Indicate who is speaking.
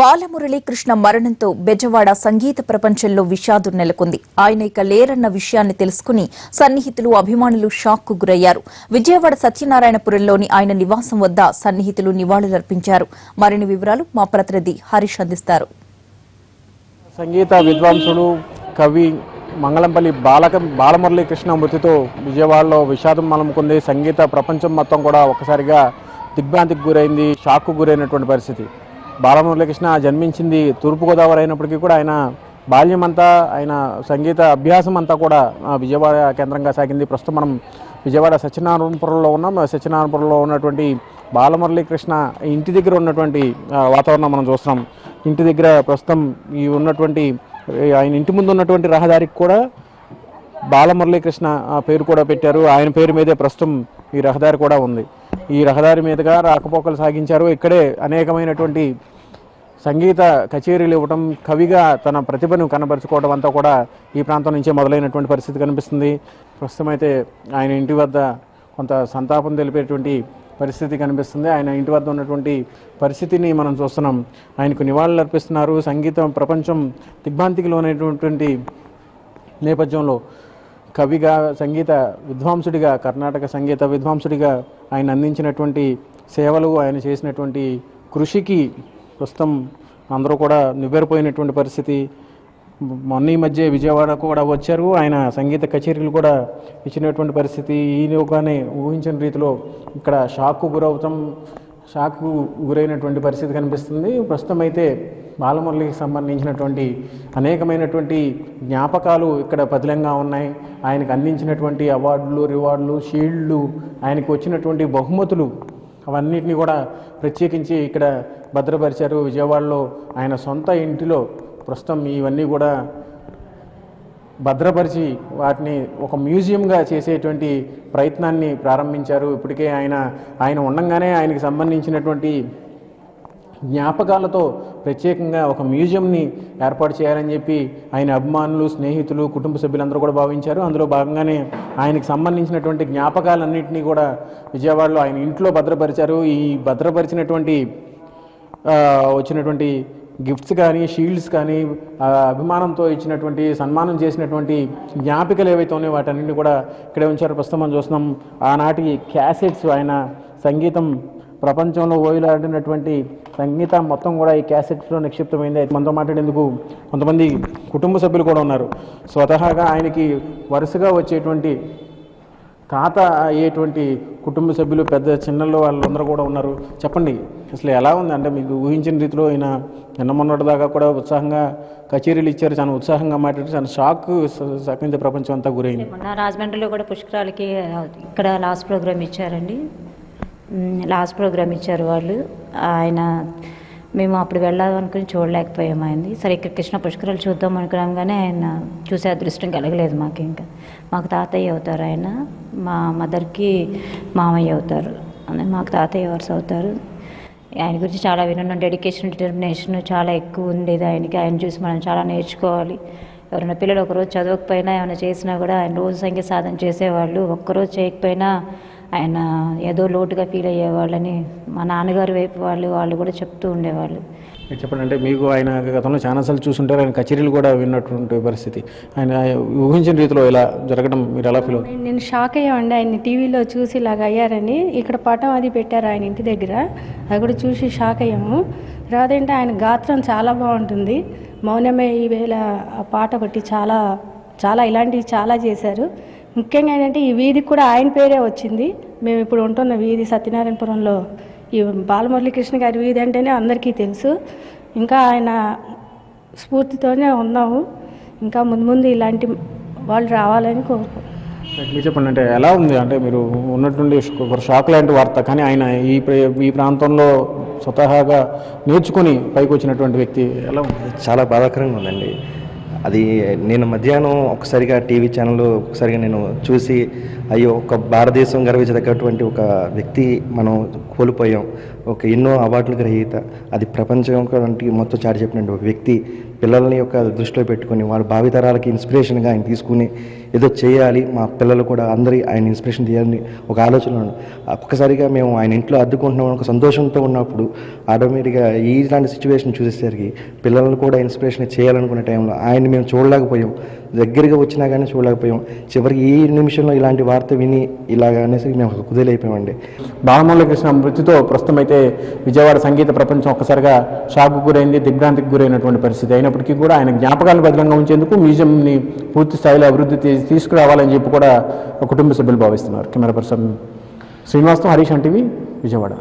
Speaker 1: బాలమురళీ కృష్ణ మరణంతో బెజవాడ సంగీత ప్రపంచంలో విషాదం నెలకొంది. ఆయన ఇక లేరన్న విషయాన్ని తెలుసుకుని సన్నిహితులు, అభిమానులు షాక్కు గురయ్యారు. విజయవాడ సత్యనారాయణపురంలోని ఆయన నివాసం వద్ద సన్నిహితులు నివాళులర్పించారు. మరిన్ని వివరాలు మా ప్రతినిధి హరీష్ అందిస్తారు.
Speaker 2: సంగీత విద్వాంసుడు, కవి మంగళంపల్లి బాలమురళీ కృష్ణ మృతితో విజయవాడలో విషాదం మలముకుంది. సంగీత ప్రపంచం మొత్తం కూడా ఒక్కసారిగా దిగ్భ్రాంతికి గురైంది, షాక్కు గురైనటువంటి పరిస్థితి. బాలమురళీకృష్ణ జన్మించింది తూర్పుగోదావరి అయినప్పటికీ కూడా ఆయన బాల్యం అంతా, ఆయన సంగీత అభ్యాసం అంతా కూడా విజయవాడ కేంద్రంగా సాగింది. ప్రస్తుతం మనం విజయవాడ సత్యనారాయణపురంలో ఉన్నాం. సత్యనారాయణపురంలో ఉన్నటువంటి బాలమురళీకృష్ణ ఇంటి దగ్గర ఉన్నటువంటి వాతావరణం మనం చూస్తున్నాం. ఇంటి దగ్గర ప్రస్తుతం ఈ ఉన్నటువంటి ఆయన ఇంటి ముందు ఉన్నటువంటి రహదారికి కూడా బాలమురళీకృష్ణ పేరు కూడా పెట్టారు. ఆయన పేరు మీదే ప్రస్తుతం ఈ రహదారి కూడా ఉంది. ఈ రహదారి మీదుగా రాకపోకలు సాగించారు. ఇక్కడే అనేకమైనటువంటి సంగీత కచేరీలు ఇవ్వటం, కవిగా తన ప్రతిభను కనబరుచుకోవడం అంతా కూడా ఈ ప్రాంతం నుంచే మొదలైనటువంటి పరిస్థితి కనిపిస్తుంది. ప్రస్తుతం అయితే ఆయన ఇంటి వద్ద కొంత సంతాపం తెలిపేటువంటి పరిస్థితి కనిపిస్తుంది. ఆయన ఇంటి వద్ద ఉన్నటువంటి పరిస్థితిని మనం చూస్తున్నాం. ఆయనకు నివాళులు అర్పిస్తున్నారు. సంగీతం ప్రపంచం దిగ్భ్రాంతికి లోనైనటువంటి నేపథ్యంలో కవిగా, సంగీత విద్వాంసుడిగా, కర్ణాటక సంగీత విద్వాంసుడిగా ఆయన అందించినటువంటి సేవలు, ఆయన చేసినటువంటి కృషికి ప్రస్తుతం అందరూ కూడా నివ్వెరపోయినటువంటి పరిస్థితి. మొన్న ఈ మధ్య విజయవాడ కూడా వచ్చారు. ఆయన సంగీత కచేరీలు కూడా ఇచ్చినటువంటి పరిస్థితి. ఈలోగానే ఊహించిన రీతిలో ఇక్కడ షాక్కు గురైనటువంటి పరిస్థితి కనిపిస్తుంది. ప్రస్తుతం అయితే బాలమురళికి సంబంధించినటువంటి అనేకమైనటువంటి జ్ఞాపకాలు ఇక్కడ పదిలంగా ఉన్నాయి. ఆయనకు అందించినటువంటి అవార్డులు, రివార్డులు, షీల్డ్లు, ఆయనకు వచ్చినటువంటి బహుమతులు అవన్నిటిని కూడా ప్రత్యేకించి ఇక్కడ భద్రపరిచారు. విజయవాడలో ఆయన సొంత ఇంటిలో ప్రస్తుతం ఇవన్నీ కూడా భద్రపరిచి వాటిని ఒక మ్యూజియంగా చేసేటువంటి ప్రయత్నాన్ని ప్రారంభించారు. ఇప్పటికే ఆయన ఉండంగానే ఆయనకు సంబంధించినటువంటి జ్ఞాపకాలతో ప్రత్యేకంగా ఒక మ్యూజియంని ఏర్పాటు చేయాలని చెప్పి ఆయన అభిమానులు, స్నేహితులు, కుటుంబ సభ్యులందరూ కూడా భావించారు. అందులో భాగంగానే ఆయనకు సంబంధించినటువంటి జ్ఞాపకాలన్నింటినీ కూడా విజయవాడలో ఆయన ఇంట్లో భద్రపరిచారు. ఈ భద్రపరిచినటువంటి వచ్చినటువంటి గిఫ్ట్స్ కానీ, షీల్డ్స్ కానీ, అభిమానంతో ఇచ్చినటువంటి, సన్మానం చేసినటువంటి జ్ఞాపికలు ఏవైతే ఉన్నాయో వాటన్నింటినీ కూడా ఇక్కడే ఉంచారు. ప్రస్తుతం మనం చూస్తున్నాం ఆనాటి క్యాసెట్స్, ఆయన సంగీతం ప్రపంచంలో ఓయిలాడినటువంటి సంగీతం మొత్తం కూడా ఈ క్యాసెట్స్లో నిక్షిప్తమైంది. మనతో మాట్లాడేందుకు కొంతమంది కుటుంబ సభ్యులు కూడా ఉన్నారు. స్వతహాగా ఆయనకి వరుసగా వచ్చేటువంటి తాత అయ్యేటువంటి కుటుంబ సభ్యులు, పెద్ద చిన్నల్లో వాళ్ళందరూ కూడా ఉన్నారు. చెప్పండి, అసలు ఎలా ఉంది? అంటే మీకు ఊహించిన రీతిలో ఆయన నిన్న మొన్నటి దాకా కూడా ఉత్సాహంగా కచేరీలు ఇచ్చారు, చాలా ఉత్సాహంగా మాట్లాడారు, చాలా షాక్ సంగీత ప్రపంచం అంతా గురైంది.
Speaker 3: రాజమండ్రిలో కూడా పుష్కరాలకి ఇక్కడ లాస్ట్ ప్రోగ్రామ్ ఇచ్చారండి. లాస్ట్ ప్రోగ్రామ్ ఇచ్చారు వాళ్ళు. ఆయన మేము అప్పుడు వెళ్ళాలనుకుని చూడలేకపోయాము ఆయన్ని. సరే ఇక్కడ కృష్ణ పుష్కరాలు చూద్దాం అనుకున్నాం, కానీ ఆయన చూసే అదృష్టం కలగలేదు మాకు. ఇంకా మాకు తాతయ్య అవుతారు ఆయన, మా మదర్కి మామయ్య అవుతారు, మాకు తాతయ్య వరుస అవుతారు. ఆయన గురించి చాలా విన్నాను. డెడికేషన్, డిటర్మినేషన్ చాలా ఎక్కువ ఉండేది ఆయనకి. ఆయన చూసి మనం చాలా నేర్చుకోవాలి. ఎవరైనా పిల్లలు ఒకరోజు చదవకపోయినా ఏమైనా చేసినా కూడా ఆయన రోజు సంఖ్య సాధన చేసేవాళ్ళు. ఒక్కరోజు చేయకపోయినా ఆయన ఏదో లోటుగా ఫీల్ అయ్యేవాళ్ళని మా నాన్నగారి వైపు వాళ్ళు కూడా చెప్తూ ఉండేవాళ్ళు.
Speaker 2: చెప్పండి, అంటే మీకు ఆయన గతంలో ఛానల్స్ చూసుంటారు, ఆయన కచేరీలు కూడా విన్నటువంటి పరిస్థితి, ఆయన ఊహించిన రీతిలో ఇలా జరగడం మీరు ఎలా ఫీల్ అవుతుంది?
Speaker 4: నేను షాక్ అయ్యామండి. ఆయన టీవీలో చూసి ఇలాగ అయ్యారని. ఇక్కడ పటం అది పెట్టారు ఆయన ఇంటి దగ్గర, అది కూడా చూసి షాక్ అయ్యాము. తర్వాత ఏంటంటే ఆయన గాత్రం చాలా బాగుంటుంది. మౌనమే ఈవేళ ఆ పాట ఒకటి చాలా చాలా ఇలాంటివి చాలా చేశారు. ముఖ్యంగా ఏంటంటే ఈ వీధికి కూడా ఆయన పేరే వచ్చింది. మేము ఇప్పుడు ఉంటున్న వీధి సత్యనారాయణపురంలో ఈ బాలమురళీకృష్ణ గారి వీధి అంటేనే అందరికీ తెలుసు. ఇంకా ఆయన స్ఫూర్తితోనే ఉన్నాము. ఇంకా ముందు ఇలాంటి వాళ్ళు రావాలని కోరుకుంటున్నాం.
Speaker 2: మీరు చెప్పండి, అంటే ఎలా ఉంది? అంటే మీరు ఉన్నటువంటి షాక్ లాంటి వార్త, కానీ ఆయన ఈ ప్రాంతంలో స్వతహాగా నేర్చుకుని పైకి వచ్చినటువంటి వ్యక్తి, ఎలా ఉంది?
Speaker 5: చాలా బాధాకరంగా ఉందండి. అది నేను మధ్యాహ్నం ఒకసారిగా టీవీ ఛానల్లో ఒకసారిగా నేను చూసి, అయ్యో, ఒక భారతదేశం గర్వించదగ్గటువంటి ఒక వ్యక్తి మనం కోల్పోయాం. ఒక ఎన్నో అవార్డులు గ్రహీత, అది ప్రపంచం మొత్తం చాటి చెప్పినటువంటి ఒక వ్యక్తి, పిల్లల్ని యొక్క దృష్టిలో పెట్టుకుని వాళ్ళ భావితరాలకి ఇన్స్పిరేషన్గా ఆయన తీసుకుని ఏదో చేయాలి, మా పిల్లలు కూడా అందరి ఆయన ఇన్స్పిరేషన్ తీయాలని ఒక ఆలోచన. ఒక్కసారిగా మేము ఆయన ఇంట్లో అద్దుకుంటున్నాం ఒక సంతోషంతో ఉన్నప్పుడు ఆటోమేటిక్గా ఇలాంటి సిచ్యువేషన్ చూసేసరికి పిల్లలను కూడా ఇన్స్పిరేషన్ చేయాలనుకునే టైంలో ఆయన్ని మేము చూడలేకపోయాం, దగ్గరగా వచ్చినా కానీ చూడలేకపోయాం. చివరికి ఈ నిమిషంలో ఇలాంటి వార్త విని ఇలాగ అనేసి మేము కుదిరైపోయామండి.
Speaker 2: బాలమురళీకృష్ణ మృతితో ప్రస్తుతం అయితే విజయవాడ సంగీత ప్రపంచం ఒక్కసారిగా షాక్కు గురైంది, దిగ్భ్రాంతికి గురైనటువంటి పరిస్థితి. అయినప్పటికీ కూడా ఆయన జ్ఞాపకాలను భద్రంగా ఉంచేందుకు మ్యూజియంని పూర్తి స్థాయిలో అభివృద్ధి తీసుకురావాలని చెప్పి కూడా కుటుంబ సభ్యులు భావిస్తున్నారు. కెమెరా పర్సన్ శ్రీనివాస్తో హరీష్ టీవీ విజయవాడ.